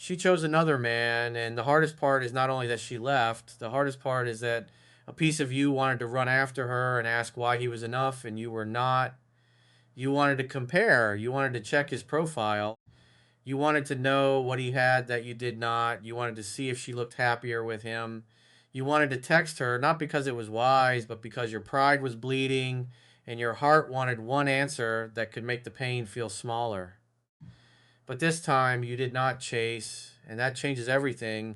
She chose another man, and the hardest part is not only that she left, the hardest part is that a piece of you wanted to run after her and ask why he was enough and you were not. You wanted to compare, you wanted to check his profile. You wanted to know what he had that you did not. You wanted to see if she looked happier with him. You wanted to text her, not because it was wise, but because your pride was bleeding and your heart wanted one answer that could make the pain feel smaller. But this time you did not chase, and that changes everything.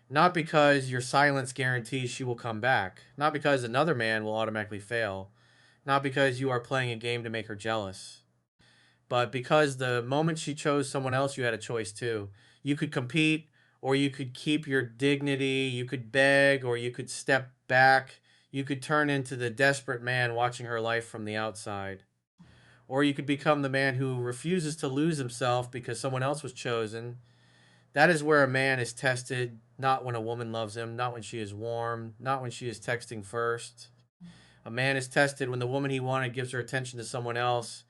Not because your silence guarantees she will come back, not because another man will automatically fail, not because you are playing a game to make her jealous, but because the moment she chose someone else, you had a choice too. You could compete, or you could keep your dignity, you could beg, or you could step back. You could turn into the desperate man watching her life from the outside. Or you could become the man who refuses to lose himself because someone else was chosen. That is where a man is tested, not when a woman loves him, not when she is warm, not when she is texting first. A man is tested when the woman he wanted gives her attention to someone else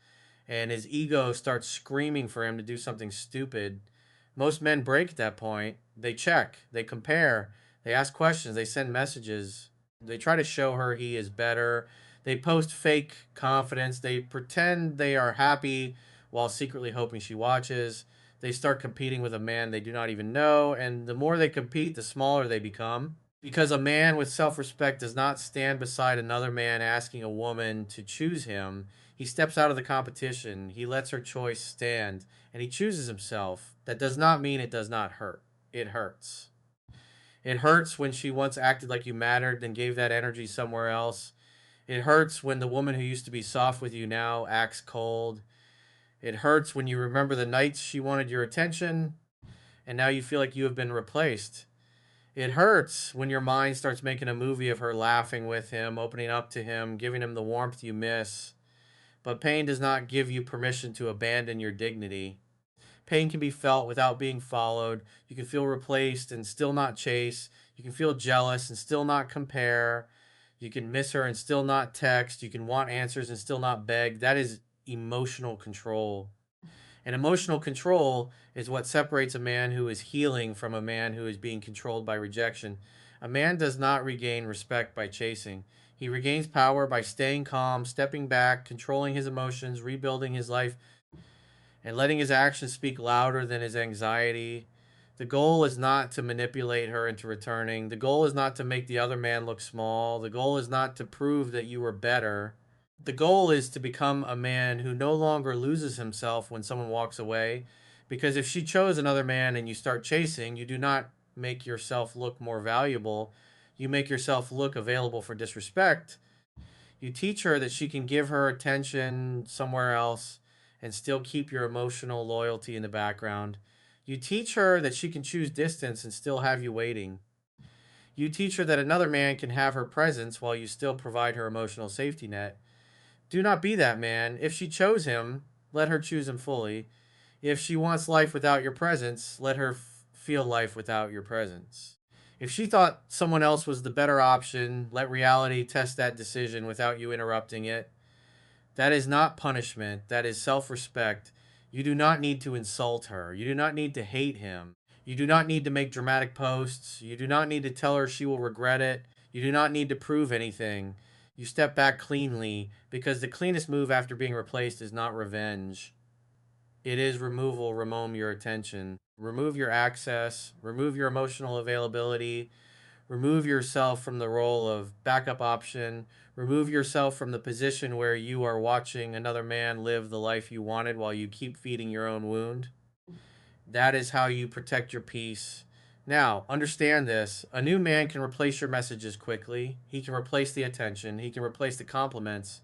and his ego starts screaming for him to do something stupid. Most men break at that point. They check, they compare, they ask questions, they send messages, they try to show her he is better. They post fake confidence, they pretend they are happy while secretly hoping she watches. They start competing with a man they do not even know, and the more they compete, the smaller they become. Because a man with self respect does not stand beside another man asking a woman to choose him. He steps out of the competition, he lets her choice stand, and he chooses himself. That does not mean it does not hurt. It hurts. It hurts when she once acted like you mattered, then gave that energy somewhere else. It hurts when the woman who used to be soft with you now acts cold. It hurts when you remember the nights she wanted your attention, and now you feel like you have been replaced. It hurts when your mind starts making a movie of her laughing with him, opening up to him, giving him the warmth you miss. But pain does not give you permission to abandon your dignity. Pain can be felt without being followed. You can feel replaced and still not chase. You can feel jealous and still not compare. You can miss her and still not text. You can want answers and still not beg. That is emotional control. And emotional control is what separates a man who is healing from a man who is being controlled by rejection. A man does not regain respect by chasing. He regains power by staying calm, stepping back, controlling his emotions, rebuilding his life, and letting his actions speak louder than his anxiety. The goal is not to manipulate her into returning. The goal is not to make the other man look small. The goal is not to prove that you are better. The goal is to become a man who no longer loses himself when someone walks away. Because if she chose another man and you start chasing, you do not make yourself look more valuable. You make yourself look available for disrespect. You teach her that she can give her attention somewhere else and still keep your emotional loyalty in the background. You teach her that she can choose distance and still have you waiting. You teach her that another man can have her presence while you still provide her emotional safety net. Do not be that man. If she chose him, let her choose him fully. If she wants life without your presence, let her feel life without your presence. If she thought someone else was the better option, let reality test that decision without you interrupting it. That is not punishment, that is self respect. You do not need to insult her. You do not need to hate him. You do not need to make dramatic posts. You do not need to tell her she will regret it. You do not need to prove anything. You step back cleanly because the cleanest move after being replaced is not revenge. It is removal, remove your attention. Remove your access, remove your emotional availability, remove yourself from the role of backup option, remove yourself from the position where you are watching another man live the life you wanted while you keep feeding your own wound. That is how you protect your peace. Now, understand this. A new man can replace your messages quickly. He can replace the attention. He can replace the compliments.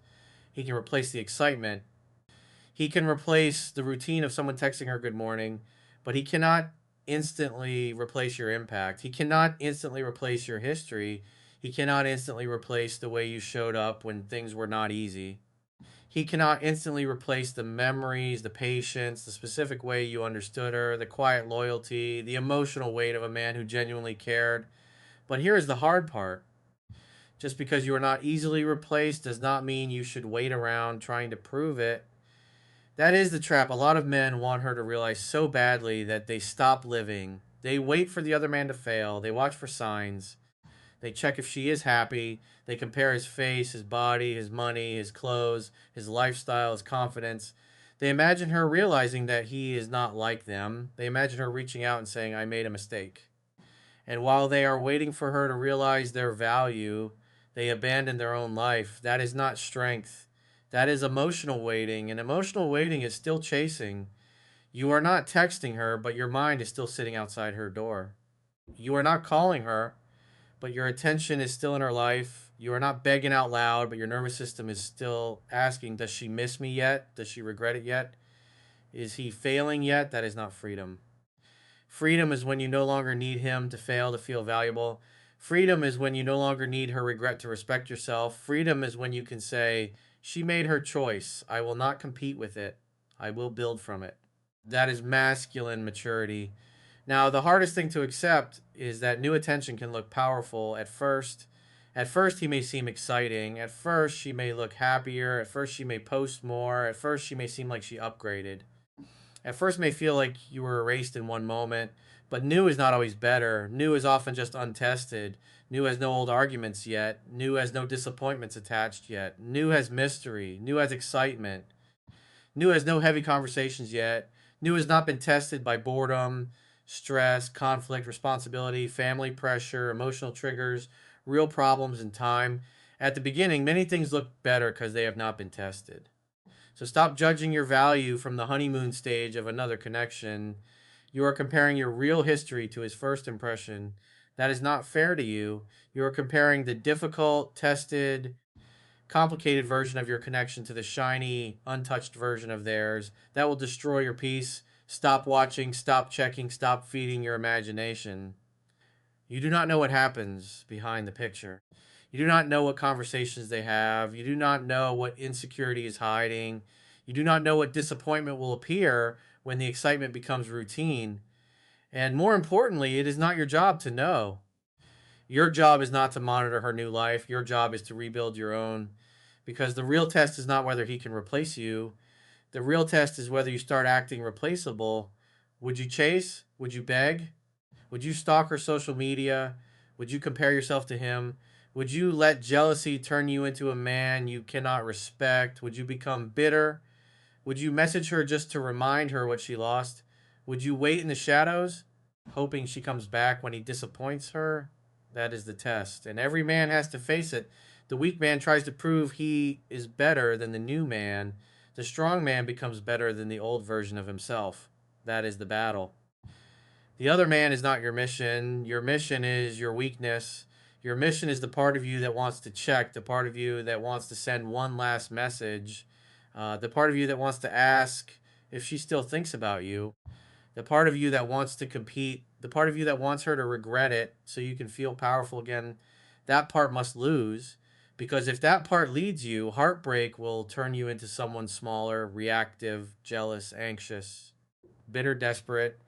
He can replace the excitement. He can replace the routine of someone texting her good morning, but he cannot instantly replace your impact. He cannot instantly replace your history. He cannot instantly replace the way you showed up when things were not easy. He cannot instantly replace the memories, the patience, the specific way you understood her, the quiet loyalty, the emotional weight of a man who genuinely cared. But here is the hard part. Just because you are not easily replaced does not mean you should wait around trying to prove it. That is the trap. A lot of men want her to realize so badly that they stop living. They wait for the other man to fail. They watch for signs. They check if she is happy. They compare his face, his body, his money, his clothes, his lifestyle, his confidence. They imagine her realizing that he is not like them. They imagine her reaching out and saying, I made a mistake. And while they are waiting for her to realize their value, they abandon their own life. That is not strength. That is emotional waiting. And emotional waiting is still chasing. You are not texting her, but your mind is still sitting outside her door. You are not calling her, but your attention is still in her life. You are not begging out loud, but your nervous system is still asking, does she miss me yet? Does she regret it yet? Is he failing yet? That is not freedom. Freedom is when you no longer need him to fail to feel valuable. Freedom is when you no longer need her regret to respect yourself. Freedom is when you can say, she made her choice. I will not compete with it. I will build from it. That is masculine maturity. Now, the hardest thing to accept is that new attention can look powerful at first. At first, he may seem exciting. At first, she may look happier. At first, she may post more. At first, she may seem like she upgraded. At first, it may feel like you were erased in one moment, but new is not always better. New is often just untested. New has no old arguments yet. New has no disappointments attached yet. New has mystery. New has excitement. New has no heavy conversations yet. New has not been tested by boredom, stress, conflict, responsibility, family pressure, emotional triggers, real problems, and time. At the beginning, many things look better because they have not been tested. So stop judging your value from the honeymoon stage of another connection. You are comparing your real history to his first impression. That is not fair to you. You are comparing the difficult, tested, complicated version of your connection to the shiny, untouched version of theirs. That will destroy your peace. Stop watching, stop checking, stop feeding your imagination. You do not know what happens behind the picture. You do not know what conversations they have. You do not know what insecurity is hiding. You do not know what disappointment will appear when the excitement becomes routine. And more importantly, it is not your job to know. Your job is not to monitor her new life. Your job is to rebuild your own. Because the real test is not whether he can replace you. The real test is whether you start acting replaceable. Would you chase? Would you beg? Would you stalk her social media? Would you compare yourself to him? Would you let jealousy turn you into a man you cannot respect? Would you become bitter? Would you message her just to remind her what she lost? Would you wait in the shadows, hoping she comes back when he disappoints her? That is the test. And every man has to face it. The weak man tries to prove he is better than the new man. The strong man becomes better than the old version of himself. That is the battle. The other man is not your mission. Your mission is your weakness. Your mission is the part of you that wants to check, the part of you that wants to send one last message, the part of you that wants to ask if she still thinks about you, the part of you that wants to compete, the part of you that wants her to regret it so you can feel powerful again. That part must lose, because if that part leads you, heartbreak will turn you into someone smaller, reactive, jealous, anxious, bitter, desperate.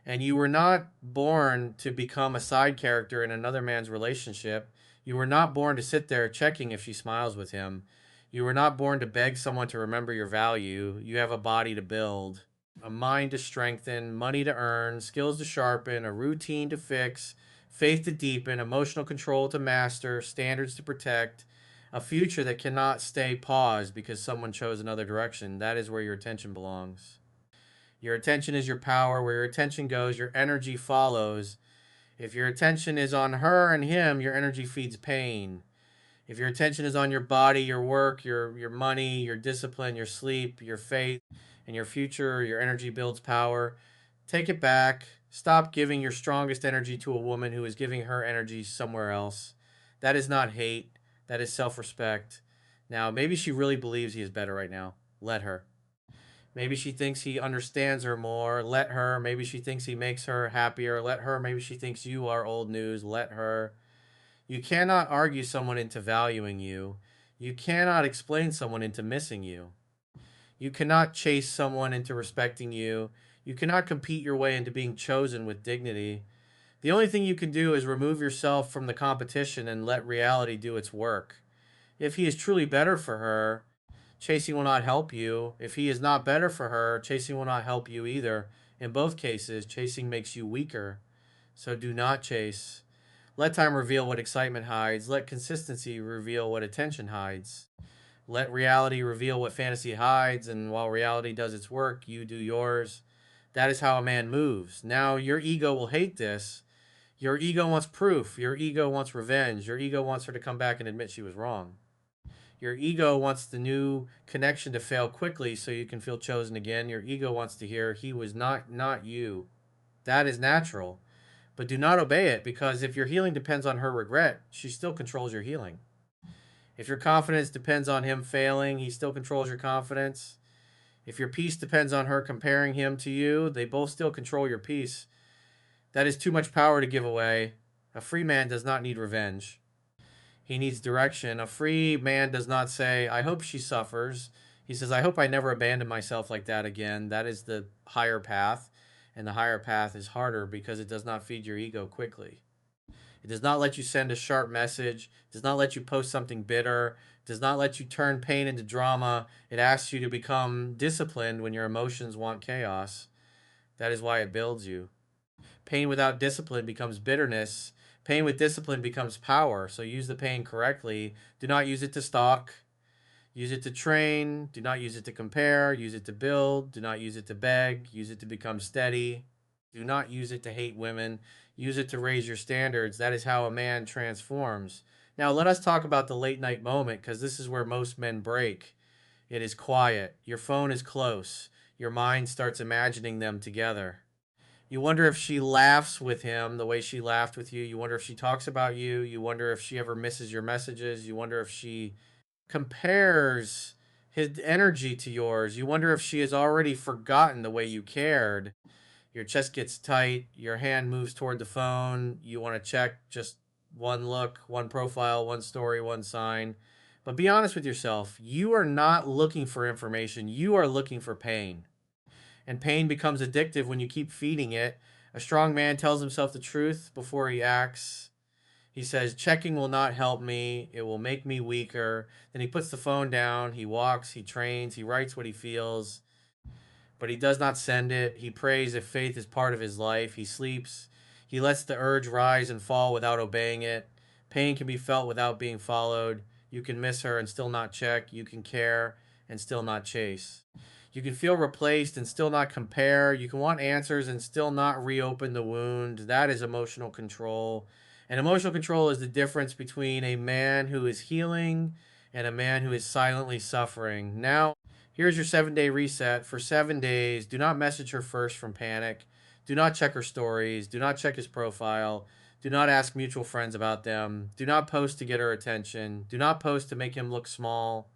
And you were not born to become a side character in another man's relationship. You were not born to sit there checking if she smiles with him. You were not born to beg someone to remember your value. You have a body to build, a mind to strengthen, money to earn, skills to sharpen, a routine to fix, faith to deepen, emotional control to master, standards to protect, a future that cannot stay paused because someone chose another direction. That is where your attention belongs. Your attention is your power. Where your attention goes, your energy follows. If your attention is on her and him, your energy feeds pain. If your attention is on your body, your work, your money, your discipline, your sleep, your faith, and your future, your energy builds power. Take it back. Stop giving your strongest energy to a woman who is giving her energy somewhere else. That is not hate. That is self respect. Now, maybe she really believes he is better right now. Let her. Maybe she thinks he understands her more. Let her. Maybe she thinks he makes her happier. Let her. Maybe she thinks you are old news. Let her. You cannot argue someone into valuing you. You cannot explain someone into missing you. You cannot chase someone into respecting you. You cannot compete your way into being chosen with dignity. The only thing you can do is remove yourself from the competition and let reality do its work. If he is truly better for her, chasing will not help you. If he is not better for her, chasing will not help you either. In both cases, chasing makes you weaker. So do not chase. Let time reveal what excitement hides. Let consistency reveal what attention hides. Let reality reveal what fantasy hides. And while reality does its work, you do yours. That is how a man moves. Now, your ego will hate this. Your ego wants proof. Your ego wants revenge. Your ego wants her to come back and admit she was wrong. Your ego wants the new connection to fail quickly so you can feel chosen again. Your ego wants to hear he was not you. That is natural. But do not obey it, because if your healing depends on her regret, she still controls your healing. If your confidence depends on him failing, he still controls your confidence. If your peace depends on her comparing him to you, they both still control your peace. That is too much power to give away. A free man does not need revenge. He needs direction. A free man does not say, I hope she suffers. He says, I hope I never abandon myself like that again. That is the higher path. And the higher path is harder because it does not feed your ego quickly. It does not let you send a sharp message. It does not let you post something bitter. It does not let you turn pain into drama. It asks you to become disciplined when your emotions want chaos. That is why it builds you. Pain without discipline becomes bitterness. Pain with discipline becomes power. So use the pain correctly. Do not use it to stalk. Use it to train. Do not use it to compare. Use it to build. Do not use it to beg. Use it to become steady. Do not use it to hate women. Use it to raise your standards. That is how a man transforms. Now, let us talk about the late night moment, because this is where most men break. It is quiet. Your phone is close. Your mind starts imagining them together. You wonder if she laughs with him the way she laughed with you. You wonder if she talks about you. You wonder if she ever misses your messages. You wonder if she compares his energy to yours. You wonder if she has already forgotten the way you cared. Your chest gets tight. Your hand moves toward the phone. You want to check just one look, one profile, one story, one sign. But be honest with yourself. You are not looking for information. You are looking for pain. And pain becomes addictive when you keep feeding it. A strong man tells himself the truth before he acts. He says, checking will not help me. It will make me weaker. Then he puts the phone down. He walks. He trains. He writes what he feels. But he does not send it. He prays if faith is part of his life. He sleeps. He lets the urge rise and fall without obeying it. Pain can be felt without being followed. You can miss her and still not check. You can care and still not chase. You can feel replaced and still not compare. You can want answers and still not reopen the wound. That is emotional control. And emotional control is the difference between a man who is healing and a man who is silently suffering. Now, here's your 7-day reset. For 7 days, do not message her first from panic. Do not check her stories. Do not check his profile. Do not ask mutual friends about them. Do not post to get her attention. Do not post to make him look small.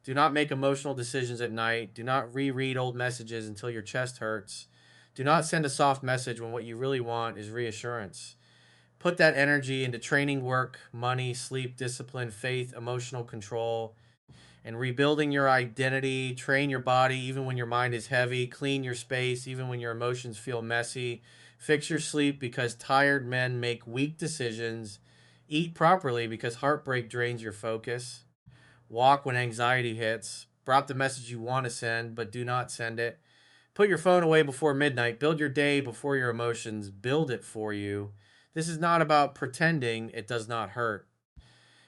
Do not make emotional decisions at night. Do not reread old messages until your chest hurts. Do not send a soft message when what you really want is reassurance. Put that energy into training work, money, sleep, discipline, faith, emotional control, and rebuilding your identity. Train your body even when your mind is heavy. Clean your space even when your emotions feel messy. Fix your sleep because tired men make weak decisions. Eat properly because heartbreak drains your focus. Walk when anxiety hits. Drop the message you want to send, but do not send it. Put your phone away before midnight. Build your day before your emotions build it for you. This is not about pretending it does not hurt.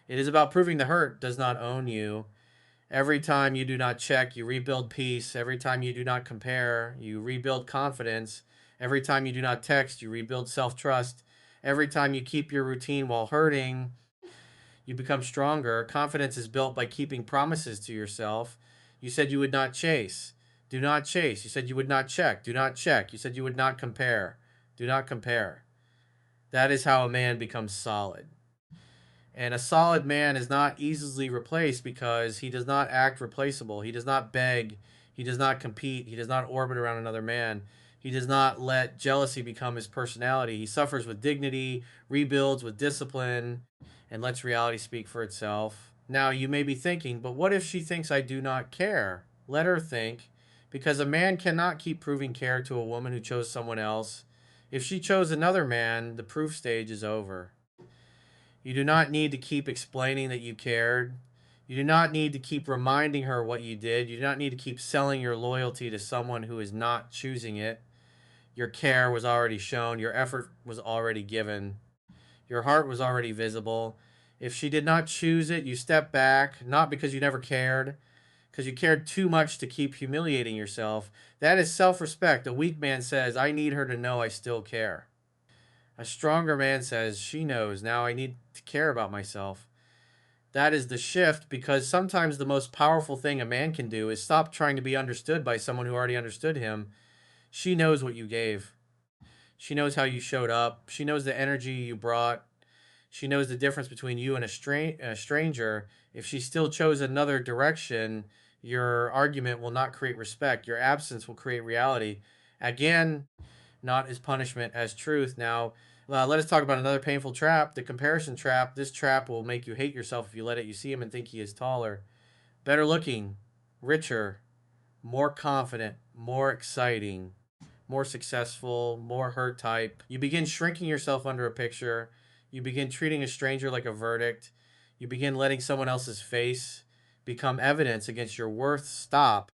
It is about proving the hurt does not own you. Every time you do not check, you rebuild peace. Every time you do not compare, you rebuild confidence. Every time you do not text, you rebuild self trust. Every time you keep your routine while hurting, you become stronger. Confidence is built by keeping promises to yourself. You said you would not chase. Do not chase. You said you would not check. Do not check. You said you would not compare. Do not compare. That is how a man becomes solid. And a solid man is not easily replaced because he does not act replaceable. He does not beg. He does not compete. He does not orbit around another man. He does not let jealousy become his personality. He suffers with dignity, rebuilds with discipline, and lets reality speak for itself. Now, you may be thinking, but what if she thinks I do not care? Let her think, because a man cannot keep proving care to a woman who chose someone else. If she chose another man, the proof stage is over. You do not need to keep explaining that you cared. You do not need to keep reminding her what you did. You do not need to keep selling your loyalty to someone who is not choosing it. Your care was already shown, your effort was already given, your heart was already visible. If she did not choose it, you step back, not because you never cared, because you cared too much to keep humiliating yourself. That is self respect. A weak man says, I need her to know I still care. A stronger man says, she knows, now I need to care about myself. That is the shift, because sometimes the most powerful thing a man can do is stop trying to be understood by someone who already understood him. She knows what you gave. She knows how you showed up. She knows the energy you brought. She knows the difference between you and a stranger. If she still chose another direction, your argument will not create respect. Your absence will create reality. Again, not as punishment, as truth. Now, let us talk about another painful trap, the comparison trap. This trap will make you hate yourself if you let it. You see him and think he is taller, better looking, richer, more confident, more exciting, more successful, more her type. You begin shrinking yourself under a picture. You begin treating a stranger like a verdict. You begin letting someone else's face become evidence against your worth. Stop.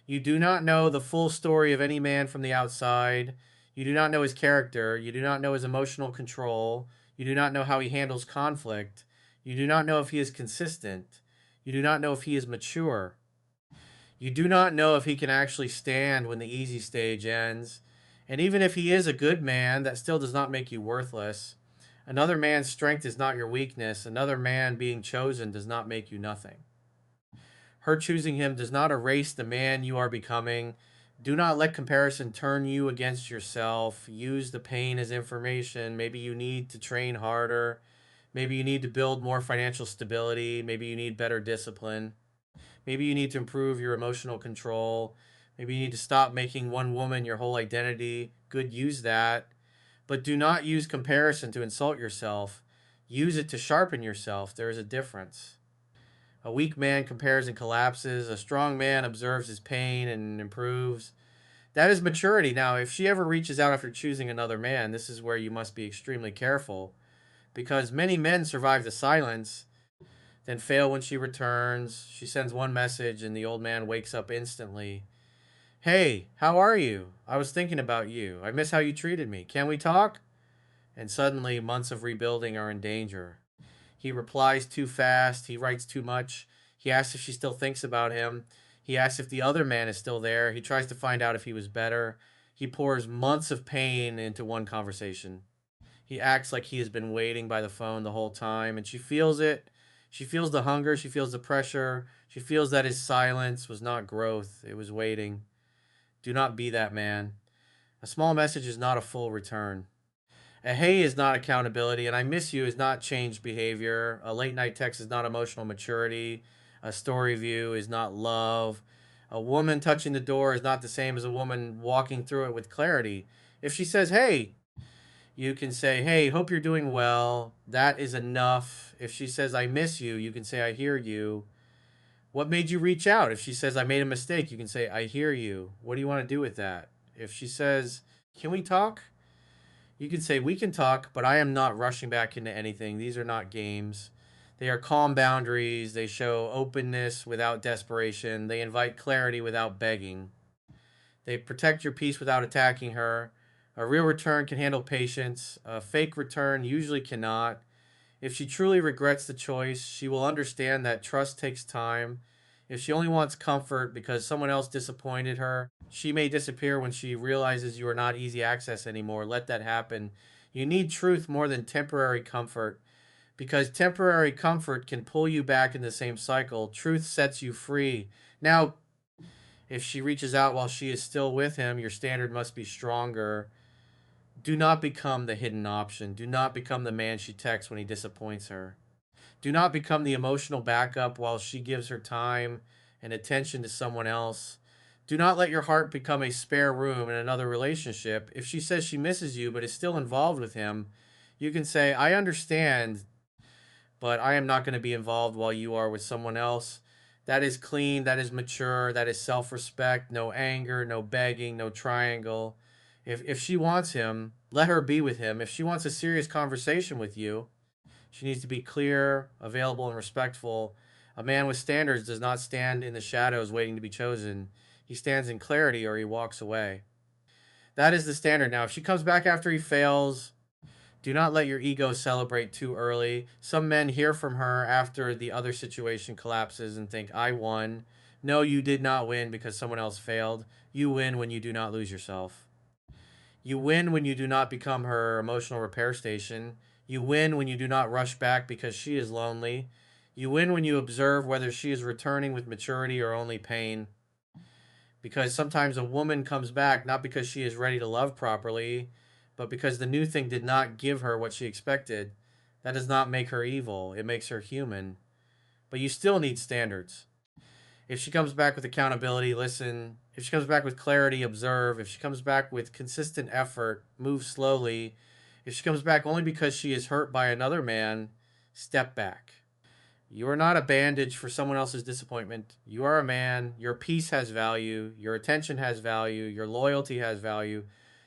You do not know the full story of any man from the outside. You do not know his character. You do not know his emotional control. You do not know how he handles conflict. You do not know if he is consistent. You do not know if he is mature. You do not know if he can actually stand when the easy stage ends. And even if he is a good man, that still does not make you worthless. Another man's strength is not your weakness. Another man being chosen does not make you nothing. Her choosing him does not erase the man you are becoming. Do not let comparison turn you against yourself. Use the pain as information. Maybe you need to train harder. Maybe you need to build more financial stability. Maybe you need better discipline. Maybe you need to improve your emotional control. Maybe you need to stop making one woman your whole identity. Good, use that. But do not use comparison to insult yourself. Use it to sharpen yourself. There is a difference. A weak man compares and collapses. A strong man observes his pain and improves. That is maturity. Now, if she ever reaches out after choosing another man, this is where you must be extremely careful, because many men survive the silence, then fail when she returns. She sends one message, and the old man wakes up instantly. Hey, how are you? I was thinking about you. I miss how you treated me. Can we talk? And suddenly, months of rebuilding are in danger. He replies too fast. He writes too much. He asks if she still thinks about him. He asks if the other man is still there. He tries to find out if he was better. He pours months of pain into one conversation. He acts like he has been waiting by the phone the whole time, and she feels it. She feels the hunger. She feels the pressure. She feels that his silence was not growth, it was waiting. Do not be that man. A small message is not a full return. A hey is not accountability, and I miss you is not changed behavior. A late night text is not emotional maturity. A story view is not love. A woman touching the door is not the same as a woman walking through it with clarity. If she says, hey, you can say, hey, hope you're doing well. That is enough. If she says, I miss you, you can say, I hear you. What made you reach out? If she says, I made a mistake, you can say, I hear you. What do you want to do with that? If she says, can we talk? You can say, we can talk, but I am not rushing back into anything. These are not games. They are calm boundaries. They show openness without desperation. They invite clarity without begging. They protect your peace without attacking her. A real return can handle patience. A fake return usually cannot. If she truly regrets the choice, she will understand that trust takes time. If she only wants comfort because someone else disappointed her, she may disappear when she realizes you are not easy access anymore. Let that happen. You need truth more than temporary comfort, because temporary comfort can pull you back in the same cycle. Truth sets you free. Now, if she reaches out while she is still with him, your standard must be stronger. Do not become the hidden option. Do not become the man she texts when he disappoints her. Do not become the emotional backup while she gives her time and attention to someone else. Do not let your heart become a spare room in another relationship. If she says she misses you but is still involved with him, you can say, I understand, but I am not going to be involved while you are with someone else. That is clean, that is mature, that is self respect, no anger, no begging, no triangle. If she wants him, let her be with him. If she wants a serious conversation with you, she needs to be clear, available, and respectful. A man with standards does not stand in the shadows waiting to be chosen. He stands in clarity or he walks away. That is the standard. Now, if she comes back after he fails, do not let your ego celebrate too early. Some men hear from her after the other situation collapses and think, I won. No, you did not win because someone else failed. You win when you do not lose yourself. You win when you do not become her emotional repair station. You win when you do not rush back because she is lonely. You win when you observe whether she is returning with maturity or only pain. Because sometimes a woman comes back not because she is ready to love properly, but because the new thing did not give her what she expected. That does not make her evil, it makes her human. But you still need standards. If she comes back with accountability, listen. If she comes back with clarity, observe. If she comes back with consistent effort, move slowly. If she comes back only because she is hurt by another man, step back. You are not a bandage for someone else's disappointment. You are a man. Your peace has value. Your attention has value. Your loyalty has value.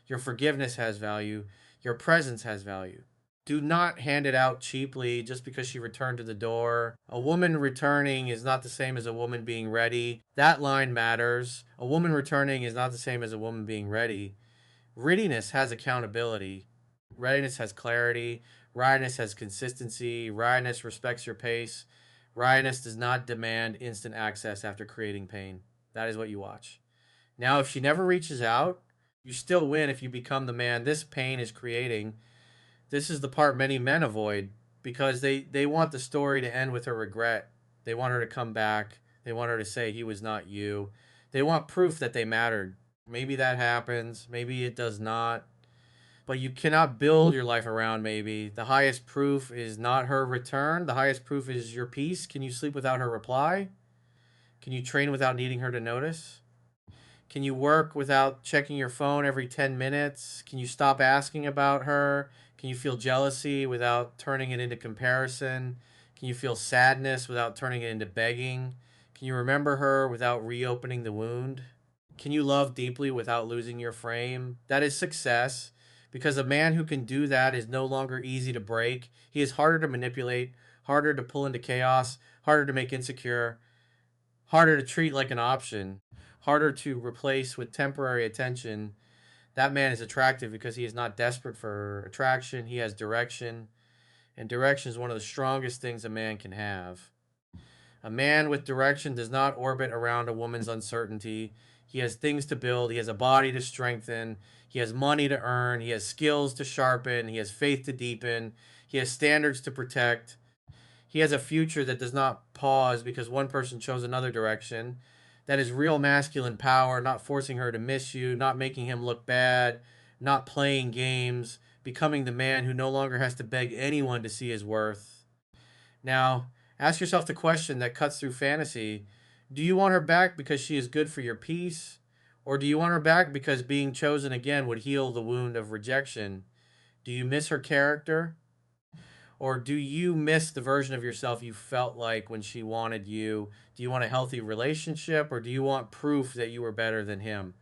Your forgiveness has value. Your presence has value. Do not hand it out cheaply just because she returned to the door. A woman returning is not the same as a woman being ready. That line matters. A woman returning is not the same as a woman being ready. Readiness has accountability. Readiness has clarity. Readiness has consistency. Readiness respects your pace. Readiness does not demand instant access after creating pain. That is what you watch. Now, if she never reaches out, you still win if you become the man this pain is creating. This is the part many men avoid because they want the story to end with her regret. They want her to come back. They want her to say he was not you. They want proof that they mattered. Maybe that happens. Maybe it does not. But you cannot build your life around maybe. The highest proof is not her return. The highest proof is your peace. Can you sleep without her reply? Can you train without needing her to notice? Can you work without checking your phone every 10 minutes? Can you stop asking about her? Can you feel jealousy without turning it into comparison? Can you feel sadness without turning it into begging? Can you remember her without reopening the wound? Can you love deeply without losing your frame? That is success because a man who can do that is no longer easy to break. He is harder to manipulate, harder to pull into chaos, harder to make insecure, harder to treat like an option, harder to replace with temporary attention. That man is attractive because he is not desperate for attraction. He has direction, and direction is one of the strongest things a man can have. A man with direction does not orbit around a woman's uncertainty. He has things to build, he has a body to strengthen, he has money to earn, he has skills to sharpen, he has faith to deepen, he has standards to protect. He has a future that does not pause because one person chose another direction. That is real masculine power, not forcing her to miss you, not making him look bad, not playing games, becoming the man who no longer has to beg anyone to see his worth. Now, ask yourself the question that cuts through fantasy. Do you want her back because she is good for your peace? Or do you want her back because being chosen again would heal the wound of rejection? Do you miss her character? Or do you miss the version of yourself you felt like when she wanted you? Do you want a healthy relationship or do you want proof that you were better than him?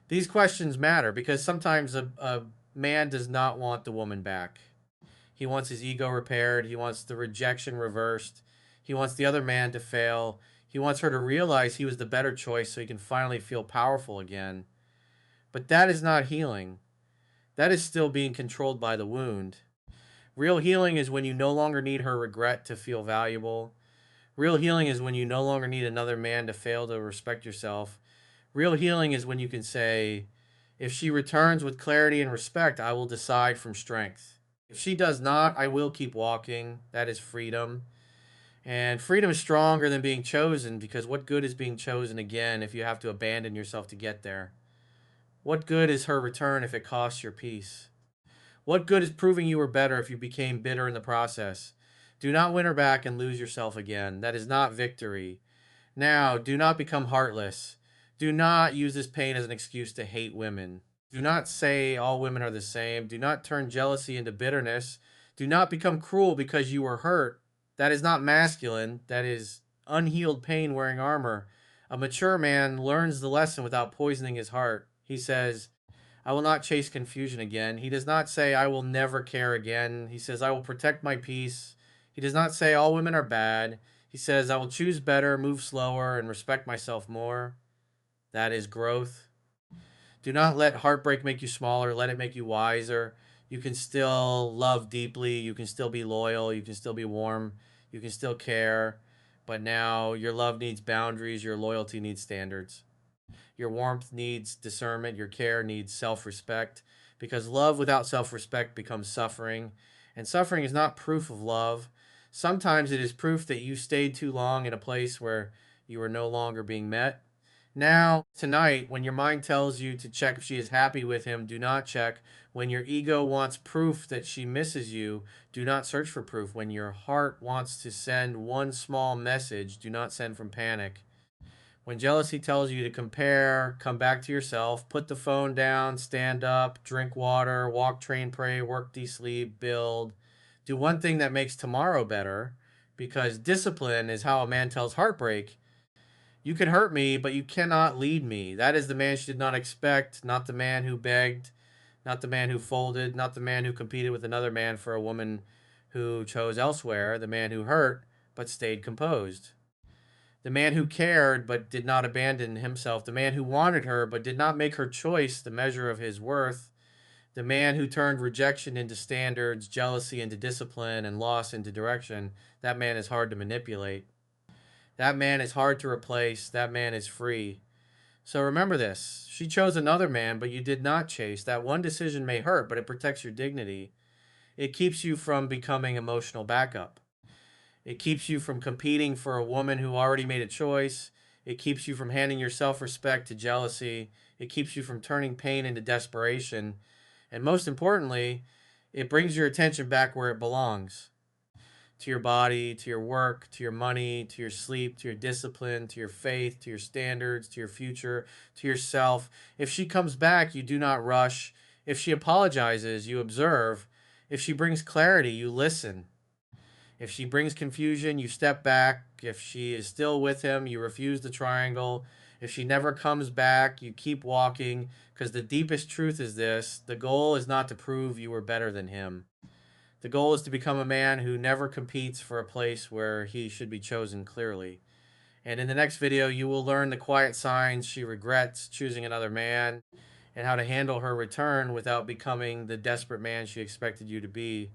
These questions matter because sometimes a man does not want the woman back. He wants his ego repaired. He wants the rejection reversed. He wants the other man to fail. He wants her to realize he was the better choice so he can finally feel powerful again. But that is not healing. That is still being controlled by the wound. Real healing is when you no longer need her regret to feel valuable. Real healing is when you no longer need another man to fail to respect yourself. Real healing is when you can say, if she returns with clarity and respect, I will decide from strength. If she does not, I will keep walking. That is freedom. And freedom is stronger than being chosen because what good is being chosen again if you have to abandon yourself to get there? What good is her return if it costs your peace? What good is proving you were better if you became bitter in the process? Do not win her back and lose yourself again. That is not victory. Now, do not become heartless. Do not use this pain as an excuse to hate women. Do not say all women are the same. Do not turn jealousy into bitterness. Do not become cruel because you were hurt. That is not masculine. That is unhealed pain wearing armor. A mature man learns the lesson without poisoning his heart. He says, I will not chase confusion again. He does not say, I will never care again. He says, I will protect my peace. He does not say, all women are bad. He says, I will choose better, move slower, and respect myself more. That is growth. Do not let heartbreak make you smaller. Let it make you wiser. You can still love deeply. You can still be loyal. You can still be warm. You can still care. But now your love needs boundaries. Your loyalty needs standards. Your warmth needs discernment. Your care needs self respect. Because love without self respect becomes suffering. And suffering is not proof of love. Sometimes it is proof that you stayed too long in a place where you are no longer being met. Now, tonight, when your mind tells you to check if she is happy with him, do not check. When your ego wants proof that she misses you, do not search for proof. When your heart wants to send one small message, do not send from panic. When jealousy tells you to compare, come back to yourself, put the phone down, stand up, drink water, walk, train, pray, work, sleep, build. Do one thing that makes tomorrow better, because discipline is how a man tells heartbreak, you can hurt me, but you cannot lead me. That is the man she did not expect, not the man who begged, not the man who folded, not the man who competed with another man for a woman who chose elsewhere, the man who hurt but stayed composed. The man who cared but did not abandon himself, the man who wanted her but did not make her choice the measure of his worth, the man who turned rejection into standards, jealousy into discipline, and loss into direction. That man is hard to manipulate. That man is hard to replace. That man is free. So remember this. She chose another man, but you did not chase. That one decision may hurt, but it protects your dignity. It keeps you from becoming emotional backup. It keeps you from competing for a woman who already made a choice. It keeps you from handing your self respect to jealousy. It keeps you from turning pain into desperation. And most importantly, it brings your attention back where it belongs, to your body, to your work, to your money, to your sleep, to your discipline, to your faith, to your standards, to your future, to yourself. If she comes back, you do not rush. If she apologizes, you observe. If she brings clarity, you listen. If she brings confusion, you step back. If she is still with him, you refuse the triangle. If she never comes back, you keep walking, because the deepest truth is this: the goal is not to prove you were better than him. The goal is to become a man who never competes for a place where he should be chosen clearly. And in the next video, you will learn the quiet signs she regrets choosing another man and how to handle her return without becoming the desperate man she expected you to be.